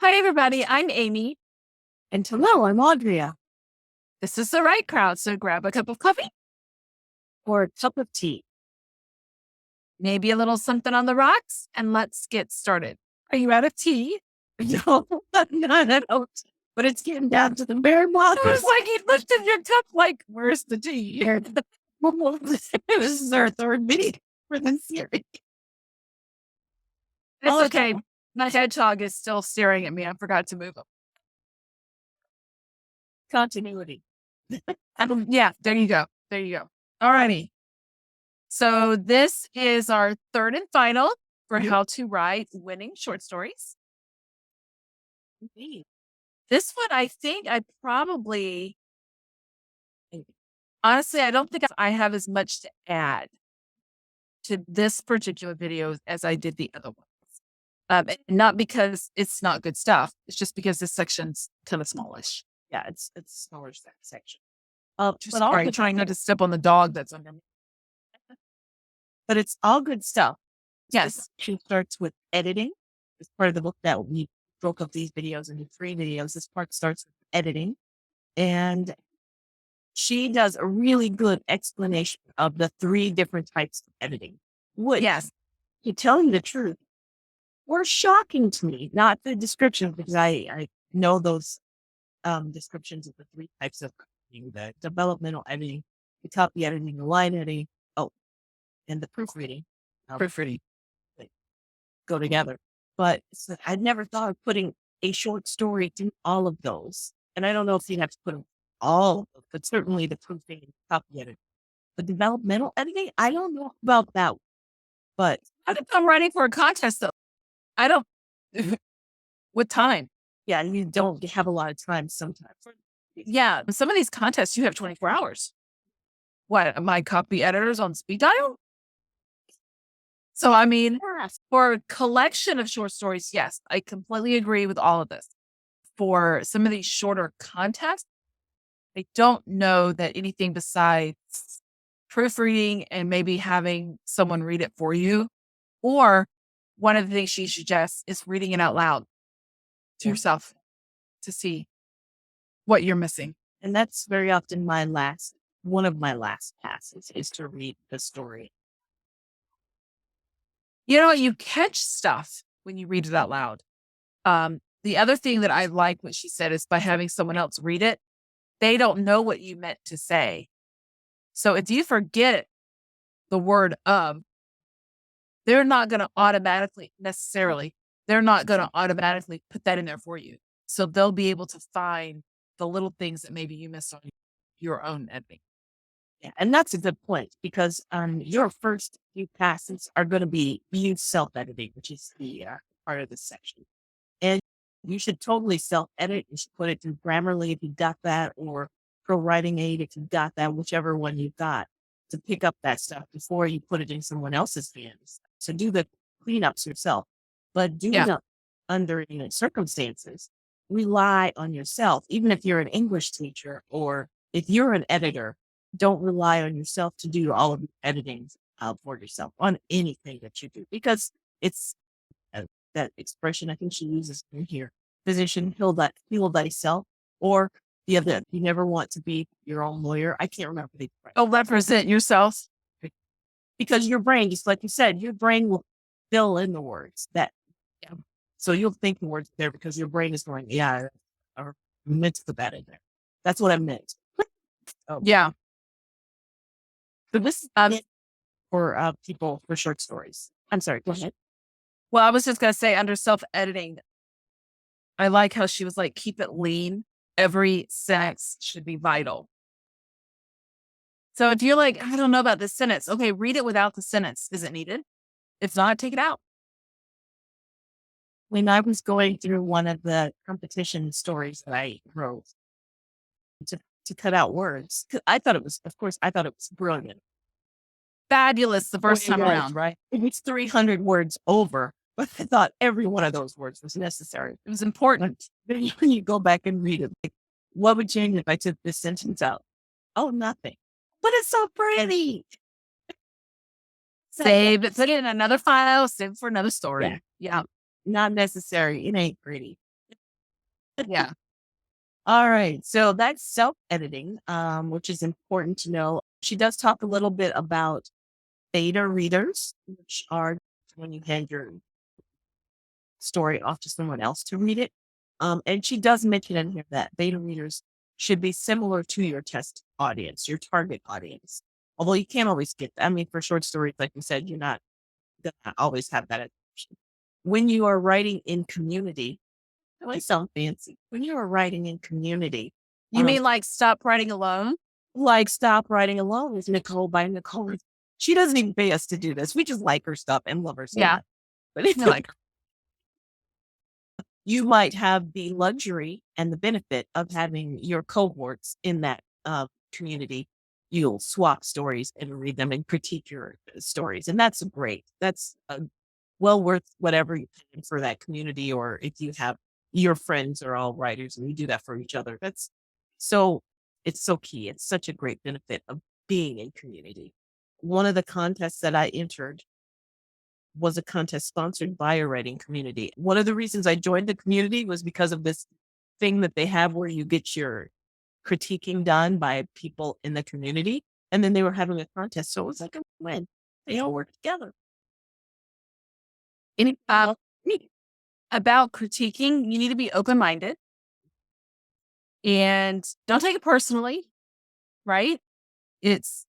Hi, everybody. I'm Amy. And hello, I'm Audrea. This is the right crowd. So grab a cup of coffee, Or a cup of tea. maybe a little something on the rocks, and let's get started. Are you out of tea? No, not at all. But it's getting down to the bare bottom. It was like you lifted your cup, like, where's the tea? Here. This is our third video for this series. It's okay. My hedgehog is still staring at me. I forgot to move him. Continuity. Yeah, there you go. There you go. All righty. So this is our third and final for how to write winning short stories. This one, I think I probably, honestly, I don't think I have as much to add to this particular video as I did the other ones. Not because it's not good stuff. It's just because this section's kind of smallish. Yeah, it's smaller section. Sorry, trying not to step on the dog that's under me. But it's all good stuff. Yes. She starts with editing. It's part of the book that we broke up these videos into 3 videos. This part starts with editing. And she does a really good explanation of the 3 different types of editing. Which, to tell you the truth, were shocking to me. Not the description, because I know those descriptions of the 3 types of editing: the developmental editing, the copy editing, the line editing, and the proofreading. Proofreading. They go together. But I'd never thought of putting a short story through all of those. And I don't know if you have to put them all of them, but certainly the proofing and copy editing. But developmental editing, I don't know about that. But I think I'm writing for a contest, though. I don't. What time? Yeah, and you don't have a lot of time sometimes. Yeah, some of these contests you have 24 hours. What, my copy editors on speed dial? So, I mean, for a collection of short stories, yes, I completely agree with all of this. For some of these shorter contests, I don't know that anything besides proofreading and maybe having someone read it for you, or one of the things she suggests is reading it out loud to yourself to see what you're missing. And that's very often one of my last passes is to read the story. You know, you catch stuff when you read it out loud. The other thing that I like what she said is by having someone else read it, they don't know what you meant to say. So if you forget the word they're not going to automatically put that in there for you. So they'll be able to find the little things that maybe you missed on your own editing. Yeah, and that's a good point, because your first few passes are going to be you self-editing, which is the part of this section. And you should totally self-edit. You should put it through Grammarly if you got that, or Pro Writing Aid if you got that, whichever one you've got, to pick up that stuff before you put it in someone else's hands. So do the cleanups yourself, but do not, under any circumstances, rely on yourself. Even if you're an English teacher or if you're an editor, don't rely on yourself to do all of the editing for yourself on anything that you do, because it's that expression I think she uses in here: physician, heal thyself, or the other, you never want to be your own lawyer. I can't remember the expression. Oh, represent yourself. Because your brain, just like you said, your brain will fill in the words so you'll think the words there because your brain is going, or meant to put that in there. That's what I meant. Yeah. So this is for people for short stories. I'm sorry, go ahead. Well, I was just going to say, under self-editing, I like how she was like, keep it lean. Every sentence should be vital. So if you're like, I don't know about this sentence, okay, read it without the sentence. Is it needed? If not, take it out. When I was going through one of the competition stories that I wrote to cut out words, because I thought it was brilliant. Fabulous the first time around, right? It was 300 words over, but I thought every one of those words was necessary. It was important. Then when you go back and read it, like, what would change if I took this sentence out? Oh, nothing. But it's so pretty. Save it, put it in another file, save it for another story. Yeah. Not necessary. It ain't pretty. Yeah. All right. So that's self-editing, which is important to know. She does talk a little bit about beta readers, which are when you hand your story off to someone else to read it. And she does mention in here that beta readers should be similar to your test audience, your target audience. Although you can't always get that. I mean, for short stories, like you said, you're not gonna always have that attention. When you are writing in community, that might sound fancy. When you are writing in community, You mean like stop writing alone? like Stop Writing Alone is Nicole by Nicole. She doesn't even pay us to do this. We just like her stuff and love her so Yeah. much. But if You're like, you might have the luxury and the benefit of having your cohorts in that community. You'll swap stories and read them and critique your stories. And that's great. That's well worth whatever you pay for that community. Or if you have your friends are all writers and you do that for each other, so it's so key. It's such a great benefit of being in community. One of the contests that I entered was a contest sponsored by a writing community. One of the reasons I joined the community was because of this thing that they have where you get your critiquing done by people in the community. And then they were having a contest. So it was like a win. They all work together. Any me. about critiquing, you need to be open minded and don't take it personally, right? It's,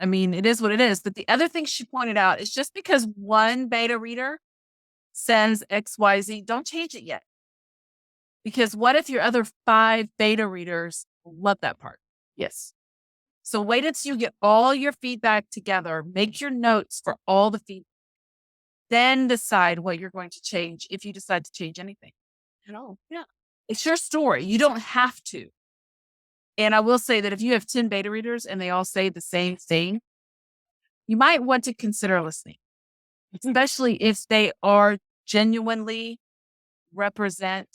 I mean, it is what it is. But the other thing she pointed out is just because one beta reader sends XYZ, don't change it yet. Because what if your other 5 beta readers love that part? Yes. So wait until you get all your feedback together, make your notes for all the feedback, then decide what you're going to change if you decide to change anything at all. Yeah. It's your story. You don't have to. And I will say that if you have 10 beta readers and they all say the same thing, you might want to consider listening, especially if they are genuinely represent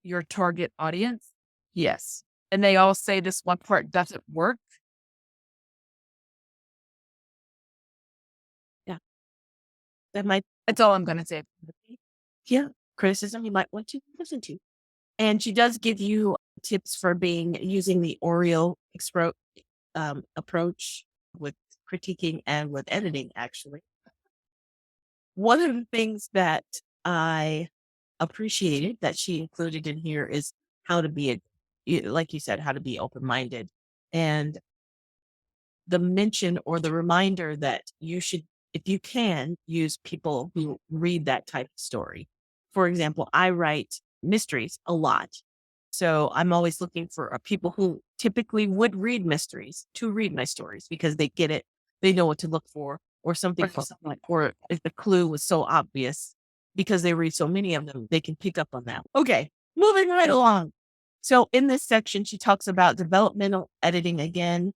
your target audience. Yes. And they all say this one part doesn't work. Yeah. That might, That's all I'm going to say. yeah, criticism you might want to listen to. And she does give you tips for using the Oreo approach with critiquing and with editing, actually. One of the things that I appreciated that she included in here is how to be, like you said, how to be open minded. And the mention or the reminder that you should, if you can, use people who read that type of story. For example, I write mysteries a lot. So I'm always looking for people who typically would read mysteries to read my stories because they get it. They know what to look for or something, or if the clue was so obvious because they read so many of them, they can pick up on that. Okay, moving right along. So in this section, she talks about developmental editing again,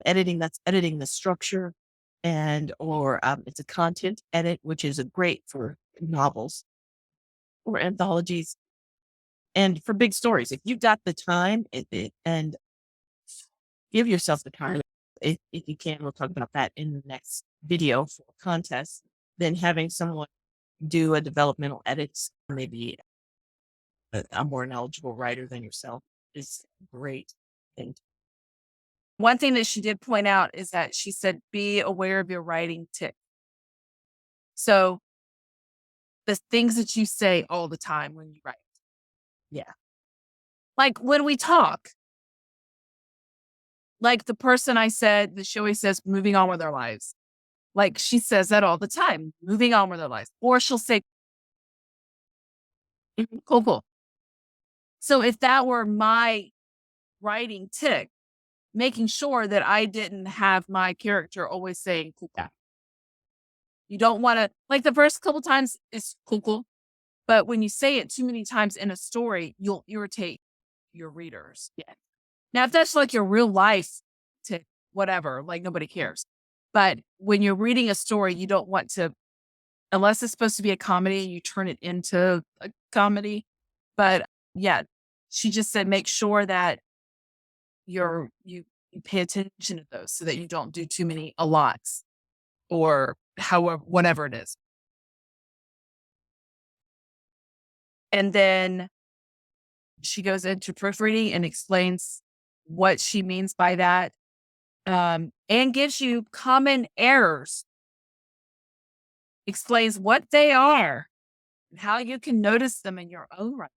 that's editing the structure or it's a content edit, which is a great for novels or anthologies and for big stories. If you've got the time and give yourself the time, if you can, we'll talk about that in the next video for contests, then having someone do a developmental edit, maybe a more knowledgeable writer than yourself, is a great thing. One thing that she did point out is that she said, be aware of your writing tick. So the things that you say all the time when you write. Yeah. Like when we talk, like the person I said that she always says, moving on with our lives. Like she says that all the time, moving on with our lives. Or she'll say, cool, cool. So if that were my writing tick, making sure that I didn't have my character always saying cool, cool. You don't want to, like the first couple times it's cool, cool. But when you say it too many times in a story, you'll irritate your readers. Yeah. Now, if that's like your real life tick, whatever, like nobody cares. But when you're reading a story, you don't want to, unless it's supposed to be a comedy, you turn it into a comedy. But yeah, she just said, make sure that you pay attention to those so that you don't do too many a lots or however, whatever it is. And then she goes into proofreading and explains what she means by that, and gives you common errors, explains what they are and how you can notice them in your own writing.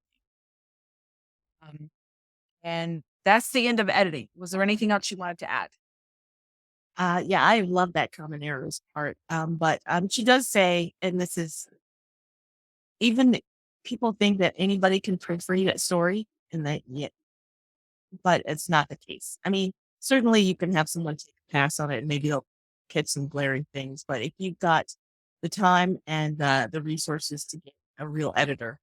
And that's the end of editing. Was there anything else you wanted to add? Yeah, I love that common errors part. But she does say, and this is even people think that anybody can proofread a story, and that yeah, but it's not the case. I mean, certainly you can have someone take a pass on it, and maybe they'll catch some glaring things. But if you've got the time and the resources to get a real editor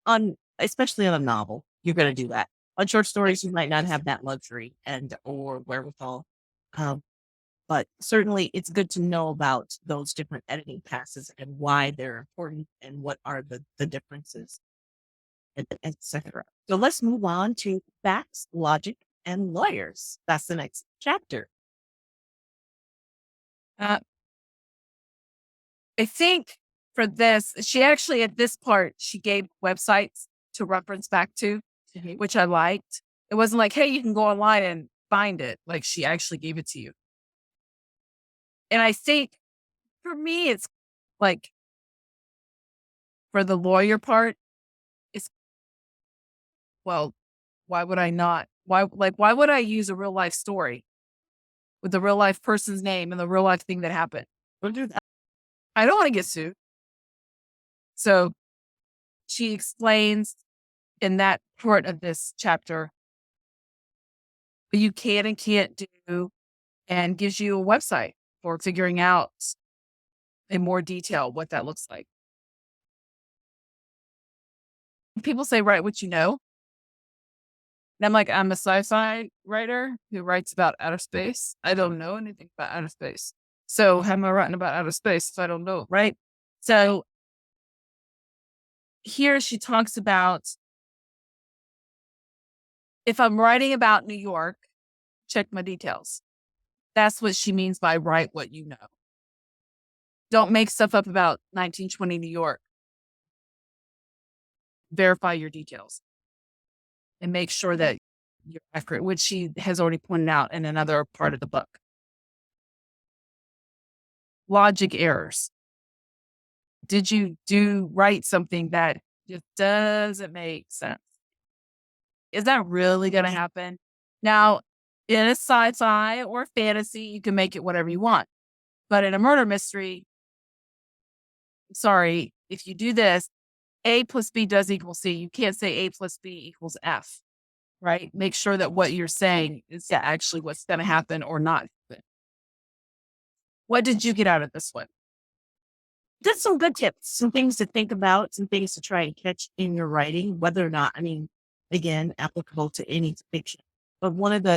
on, especially on a novel, you're going to do that. On short stories, you might not have that luxury and or wherewithal. Um, but certainly it's good to know about those different editing passes and why they're important and what are the differences, etc. So let's move on to facts, logic, and lawyers. That's the next chapter. Uh, I think for this, she actually at this part, she gave websites to reference back to, which I liked. It wasn't like, hey, you can go online and find it. Like she actually gave it to you. And I think for me, it's like for the lawyer part, it's well, why would I not? Why would I use a real life story with the real life person's name and the real life thing that happened? Don't do that. I don't want to get sued. So she explains in that part of this chapter what you can and can't do and gives you a website for figuring out in more detail what that looks like. People say, write what you know. And I'm like, I'm a sci-fi writer who writes about outer space. I don't know anything about outer space. So how am I writing about outer space if I don't know, right? So here she talks about if I'm writing about New York, check my details. That's what she means by write what you know. Don't make stuff up about 1920 New York. Verify your details and make sure that you're accurate, which she has already pointed out in another part of the book. Logic errors. Did you write something that just doesn't make sense? Is that really going to happen? Now, in a sci-fi or fantasy, you can make it whatever you want. But in a murder mystery, sorry, if you do this, A plus B does equal C. You can't say A plus B equals F, right? Make sure that what you're saying is actually what's going to happen or not happen. What did you get out of this one? Just some good tips, some things to think about, some things to try and catch in your writing, whether or not, I mean, again, applicable to any fiction. But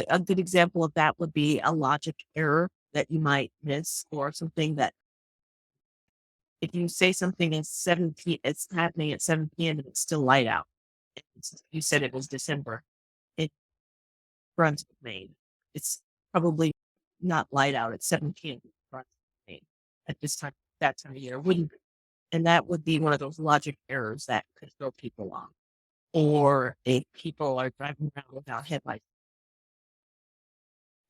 a good example of that would be a logic error that you might miss, or something that if you say something is 7 p, it's happening at 7 p.m. and it's still light out. You said it was December. It Brunswick, Maine. It's probably not light out at 7 p.m. in Brunswick, Maine at that time of year. Wouldn't And that would be one of those logic errors that could throw people off. Or if people are driving around without headlights,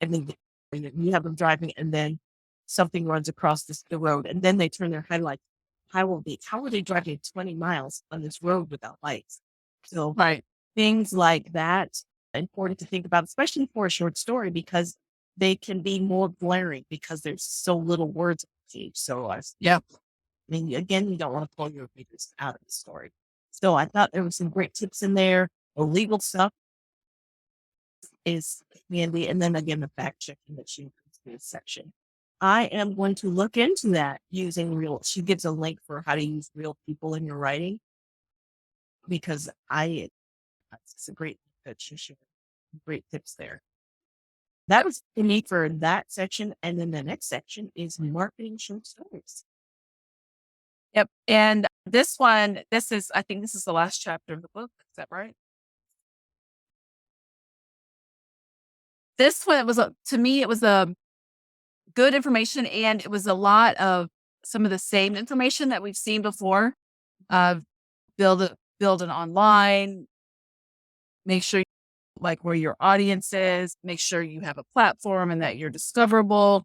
and then you have them driving, and then something runs across the road, and then they turn their headlights. How are they driving 20 miles on this road without lights? So Right. things like that are important to think about, especially for a short story, because they can be more glaring because there's so little words on the page. So Yeah. I mean, again, you don't want to pull your readers out of the story. So I thought there were some great tips in there. The legal stuff is handy. And then again, the fact checking that she includes in this section. I am going to look into that using she gives a link for how to use real people in your writing, because it's a great that she shared. Great tips there. That was the need for that section. And then the next section is marketing short stories. Yep. And this one, I think this is the last chapter of the book. Is that right? This one to me, it was a good information, and it was a lot of some of the same information that we've seen before. build an online, make sure like where your audience is, make sure you have a platform and that you're discoverable.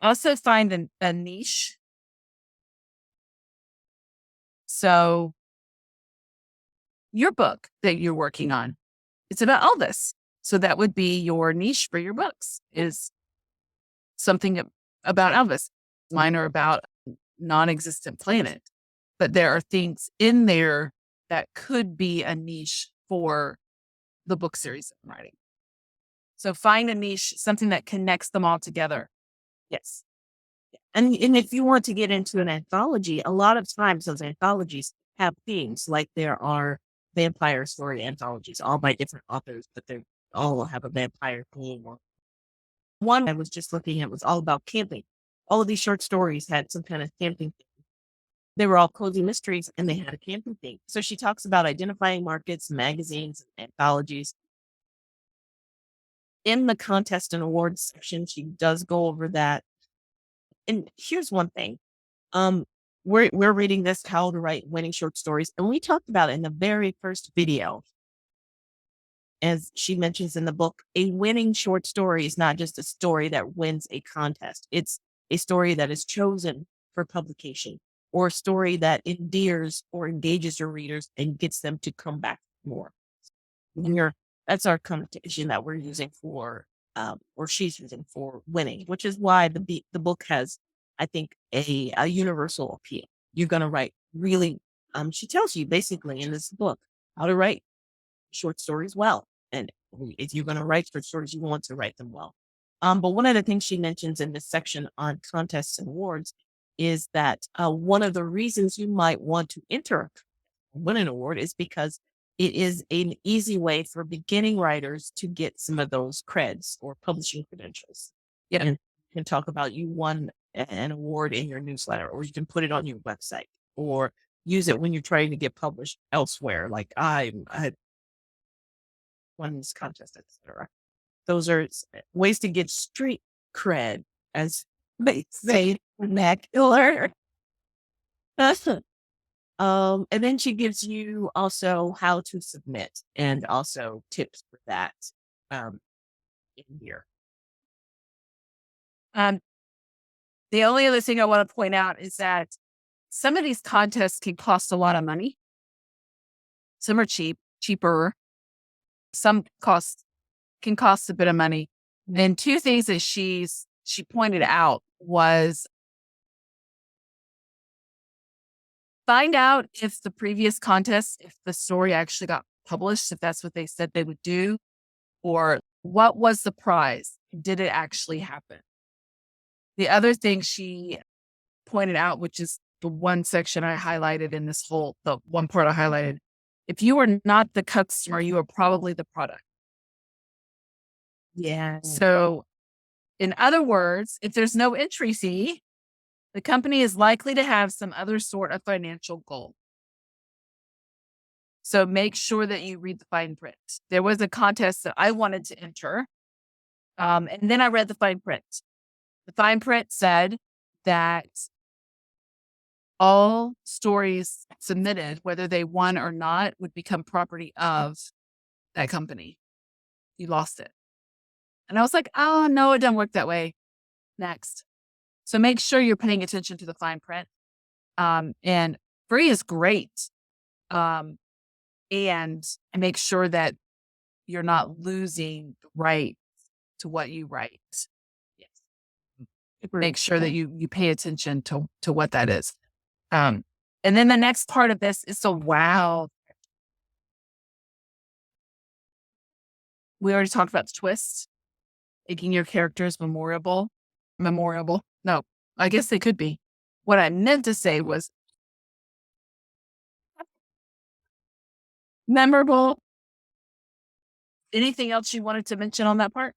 Also find a niche. So your book that you're working on, it's about Elvis. So that would be your niche for your books, is something about Elvis. Mine are about non-existent planet, but there are things in there that could be a niche for the book series I'm writing. So find a niche, something that connects them all together. Yes. And if you want to get into an anthology, a lot of times those anthologies have themes, like there are vampire story anthologies, all by different authors, but they all have a vampire theme. One I was just looking at was all about camping. All of these short stories had some kind of camping theme. They were all cozy mysteries and they had a camping theme. So she talks about identifying markets, magazines, and anthologies. In the contest and awards section, she does go over that. And here's one thing. We're reading this How to Write Winning Short Stories, and we talked about it in the very first video. As she mentions in the book, a winning short story is not just a story that wins a contest. It's a story that is chosen for publication, or a story that endears or engages your readers and gets them to come back more. That's our connotation that we're using for, or she's using for winning, which is why the book has, I think, a universal appeal. You're going to write really, she tells you basically in this book how to write short stories well. And if you're going to write short stories, you want to write them well. But one of the things she mentions in this section on contests and awards is that one of the reasons you might want to enter win an award is because it is an easy way for beginning writers to get some of those creds or publishing credentials. Yeah. And you can talk about you won an award in your newsletter, or you can put it on your website, or use it when you're trying to get published elsewhere. Like I won this contest, etc. Those are ways to get street cred, as they say, vernacular. And then she gives you also how to submit and also tips for that in here. The only other thing I want to point out is that some of these contests can cost a lot of money. Some are cheaper. Some can cost a bit of money. And two things that she pointed out was find out if the previous contest, if the story actually got published, if that's what they said they would do, or what was the prize? Did it actually happen? The other thing she pointed out, which is the one section I highlighted in this the one part I highlighted, if you are not the customer, you are probably the product. Yeah. So in other words, if there's no entry fee, the company is likely to have some other sort of financial goal. So make sure that you read the fine print. There was a contest that I wanted to enter. And then I read the fine print. The fine print said that all stories submitted, whether they won or not, would become property of that company. You lost it. And I was like, oh, no, it doesn't work that way. Next. So make sure you're paying attention to the fine print. And free is great. And make sure that you're not losing the right to what you write. Yes. Make sure that you pay attention to what that is. And then the next part of this is wow. We already talked about the twist, making your characters memorable. No, I guess they could be. What I meant to say was memorable. Anything else you wanted to mention on that part?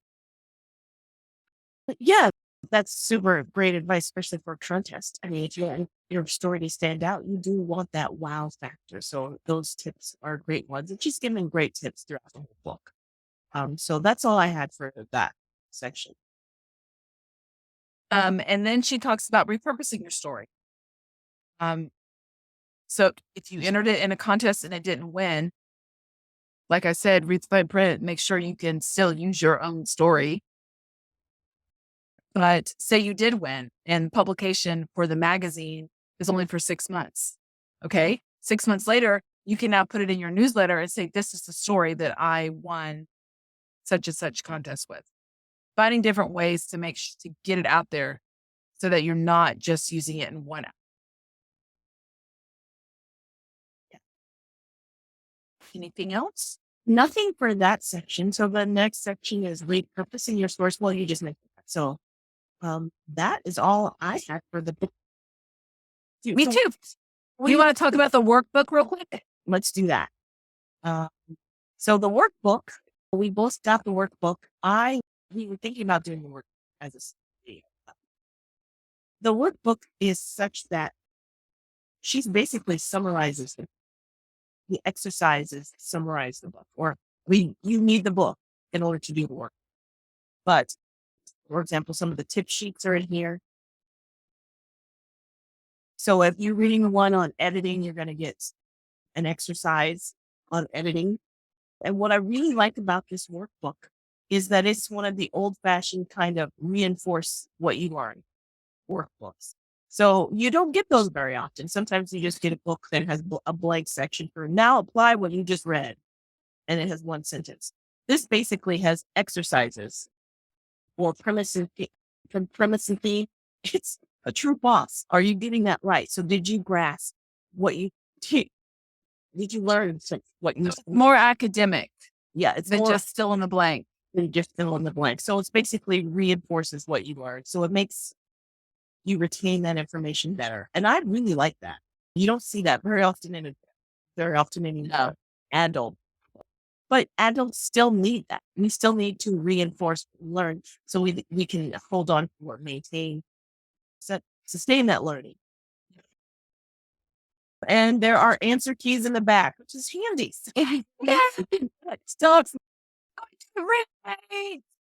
Yeah, that's super great advice, especially for a contest. I mean, if you want your story to stand out, you do want that wow factor. So those tips are great ones. And she's giving great tips throughout the whole book. So that's all I had for that section. And then she talks about repurposing your story. So if you entered it in a contest and it didn't win, like I said, read by print, make sure you can still use your own story. But say you did win and publication for the magazine is only for 6 months. Okay. 6 months later, you can now put it in your newsletter and say, this is the story that I won such and such contest with. Finding different ways to to get it out there so that you're not just using it in one app. Anything else? Nothing for that section. So the next section is repurposing your source. Well, you just mentioned that. So that is all I had for the book. Me too. You want to talk about the workbook real quick? Let's do that. So the workbook, we both got the workbook. We were thinking about doing the work as a study. The workbook is such that she basically summarizes the exercises, summarize the book, or you need the book in order to do the work. But for example, some of the tip sheets are in here. So if you're reading one on editing, you're going to get an exercise on editing. And what I really like about this workbook is that it's one of the old-fashioned kind of reinforce what you learn workbooks. So you don't get those very often. Sometimes you just get a book that has a blank section for now apply what you just read. And it has one sentence. This basically has exercises or premise and theme. It's a true boss. Are you getting that right? So did you grasp what you did? Did you learn what you more academic? Yeah, it's than just fill in the blank. Than just fill in the blank. So it's basically reinforces what you learned. So it makes you retain that information better. And I really like that. You don't see that very often in adult. But adults still need that. We still need to reinforce, learn, so we can hold on or maintain, sustain that learning. And there are answer keys in the back, which is handy. Stop.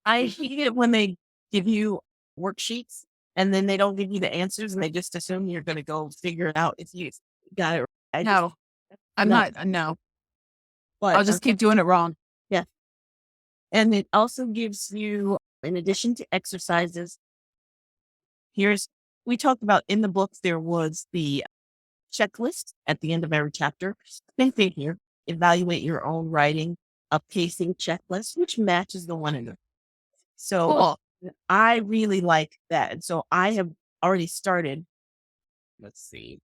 I hate it when they give you worksheets and then they don't give you the answers and they just assume you're going to go figure it out if you got it right. No. But I'll just keep doing it wrong. Yeah. And it also gives you, in addition to exercises, we talked about in the book, there was the checklist at the end of every chapter. Same thing here. Evaluate your own writing, a pacing checklist, which matches the one in the. So cool. I really like that. And so I have already started. Let's see.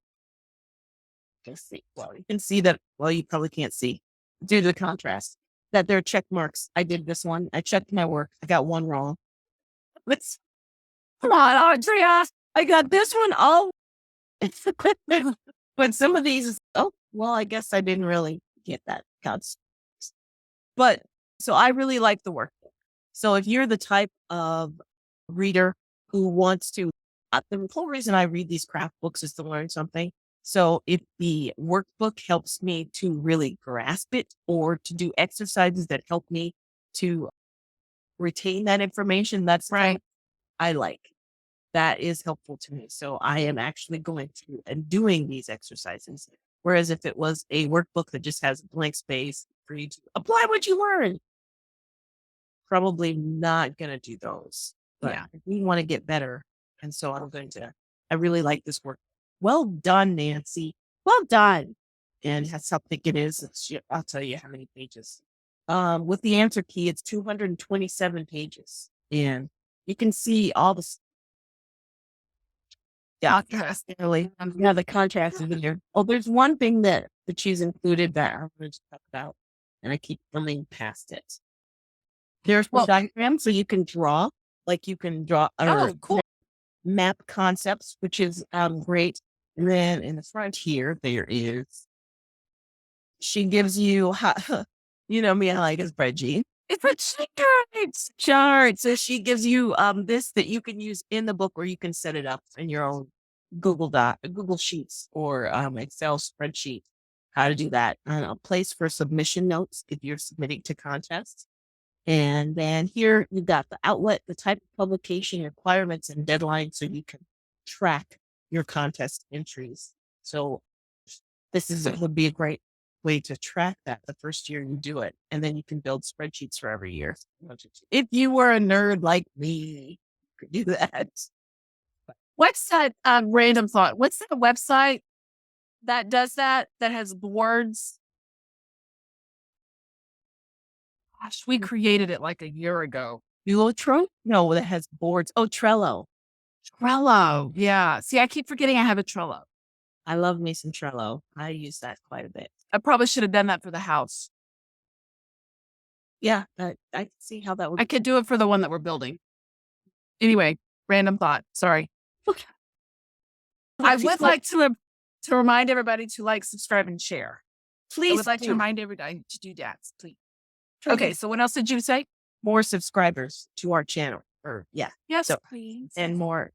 Well, you can see that. Well, you probably can't see due to the contrast that there are check marks. I did this one. I checked my work. I got one wrong. Come on, Audrea. I got this one all. But some of these, I guess I didn't really get that. But so I really like the workbook. So if you're the type of reader who wants to, the whole reason I read these craft books is to learn something. So if the workbook helps me to really grasp it or to do exercises that help me to retain that information, that's right. I like. That is helpful to me. So I am actually going through and doing these exercises. Whereas if it was a workbook that just has blank space for you to apply what you learned, probably not going to do those. But yeah, we want to get better. And so I really like this work. Well done, Nancy. Well done. And that's how thick it is. I'll tell you how many pages. With the answer key, it's 227 pages. And you can see all the. Yeah, the contrast is in there. Oh, there's one thing that she's included that I'm going to talk about, and I keep running past it. There's a diagram, so you can draw, cool. Map concepts, which is great. And then in the front here, there is. She gives you, you know me, I like a spreadsheet. It's a chart. So she gives you this that you can use in the book, or you can set it up in your own Google Sheets or Excel spreadsheet. How to do that. And a place for submission notes if you're submitting to contests. And then here you've got the outlet, the type of publication, requirements, and deadlines, so you can track your contest entries. So would be a great way to track that the first year you do it. And then you can build spreadsheets for every year. If you were a nerd like me, you could do that. What's that random thought? What's that website that does that has boards? Gosh, we created it like a year ago. Duotron? No, that has boards. Oh, Trello. Trello. Yeah. See, I keep forgetting I have a Trello. I love me some Trello. I use that quite a bit. I probably should have done that for the house. Yeah, I can see how that would. I could do it for the one that we're building. Anyway, random thought. Sorry. Okay. I would like to remind everybody to like, subscribe, and share. Please. I would like to remind everybody to do that, please. Okay, so what else did you say? More subscribers to our channel. Or Yes, so, please. and more,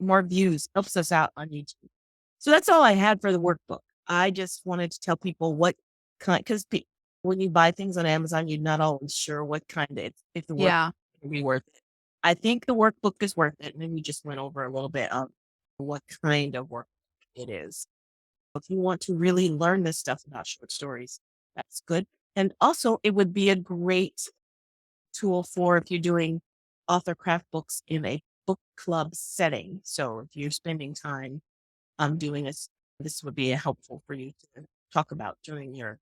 more views helps us out on YouTube. So that's all I had for the workbook. I just wanted to tell people what kind, because when you buy things on Amazon, you're not always sure what kind if the work will be worth it. I think the workbook is worth it. And then we just went over a little bit on what kind of work it is. If you want to really learn this stuff about short stories, that's good. And also, it would be a great tool for if you're doing author craft books in a book club setting. So if you're spending time doing this would be helpful for you to talk about during your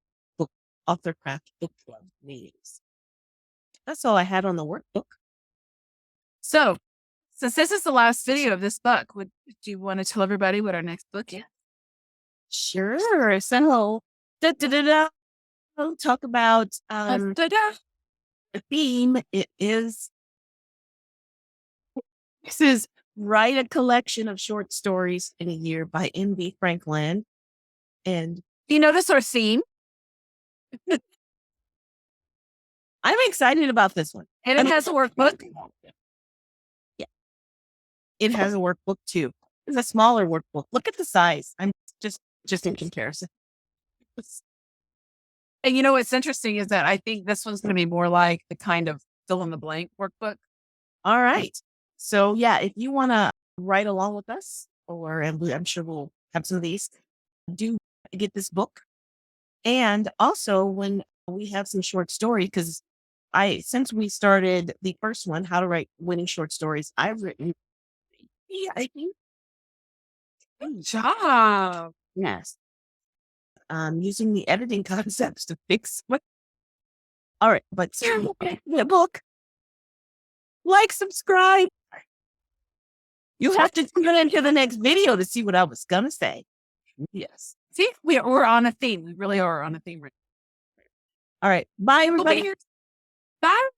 author craft book club meetings. That's all I had on the workbook. So, since this is the last video of this book, do you want to tell everybody what our next book is? Sure. So, I'll talk about the theme. This is Write a Collection of Short Stories in a Year by N.B. Franklin. And do you notice our theme? I'm excited about this one. And it has a workbook. Yeah. It has a workbook too. It's a smaller workbook. Look at the size. I'm just in comparison. And you know what's interesting is that I think this one's going to be more like the kind of fill in the blank workbook. All right. So if you want to write along with us, I'm sure we'll have some of these, do get this book. And also when we have some short stories, because since we started the first one, How to Write Winning Short Stories, I've written, I think. Good job. Yes. Using the editing concepts to fix what. All right, but the book. Like, subscribe. You have to tune into the next video to see what I was gonna say. Yes. See, we're on a theme. We really are on a theme. All right. Bye, everybody. Bye.